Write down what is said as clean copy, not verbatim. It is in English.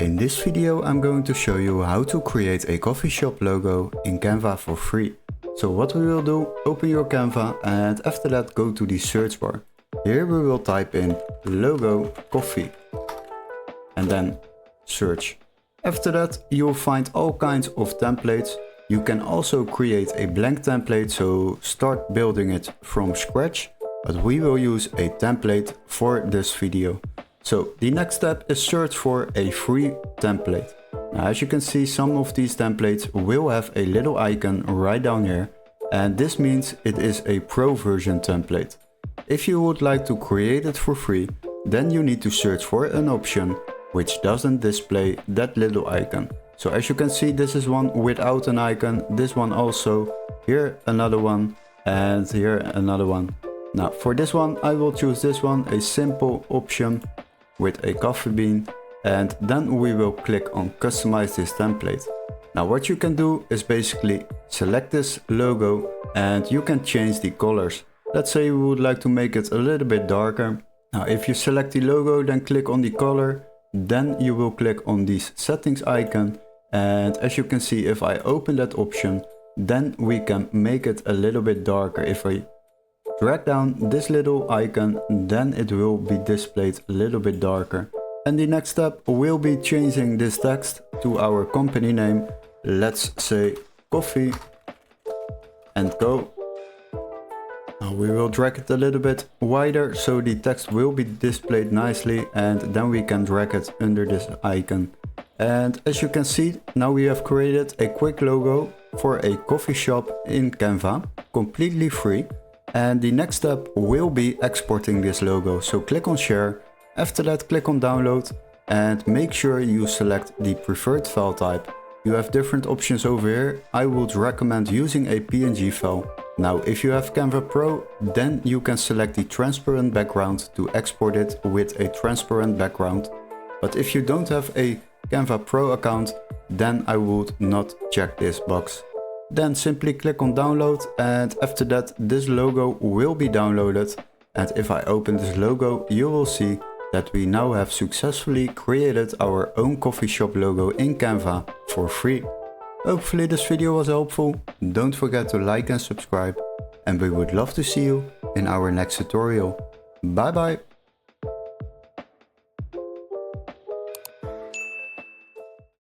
In this video I'm going to show you how to create a coffee shop logo in Canva for free. So what we will do, open your Canva and after that go to the search bar. Here we will type in logo coffee and then search. After that you'll find all kinds of templates. You can also create a blank template, so start building it from scratch, but we will use a template for this video. So the next step is search for a free template. Now, as you can see, some of these templates will have a little icon right down here, and this means it is a pro version template. If you would like to create it for free, then you need to search for an option which doesn't display that little icon. So as you can see, this is one without an icon, this one also, here another one, and here another one. Now for this one I will choose this one, a simple option with a coffee bean, and then we will click on customize this template. Now what you can do is basically select this logo and you can change the colors. Let's say we would like to make it a little bit darker. Now if you select the logo, then click on the color, then you will click on this settings icon, and as you can see, if I open that option, then we can make it a little bit darker. If I drag down this little icon, then it will be displayed a little bit darker. And the next step will be changing this text to our company name. Let's say coffee and go. Now we will drag it a little bit wider so the text will be displayed nicely, and then we can drag it under this icon. And as you can see, now we have created a quick logo for a coffee shop in Canva, completely free. And the next step will be exporting this logo. So click on share, after that click on download, and make sure you select the preferred file type. You have different options over here. I would recommend using a PNG file. Now if you have Canva Pro, then you can select the transparent background to export it with a transparent background. But if you don't have a Canva Pro account, then I would not check this box. Then simply click on download, and after that this logo will be downloaded. And if I open this logo, you will see that we now have successfully created our own coffee shop logo in Canva for free. Hopefully this video was helpful. Don't forget to like and subscribe, and we would love to see you in our next tutorial. Bye bye!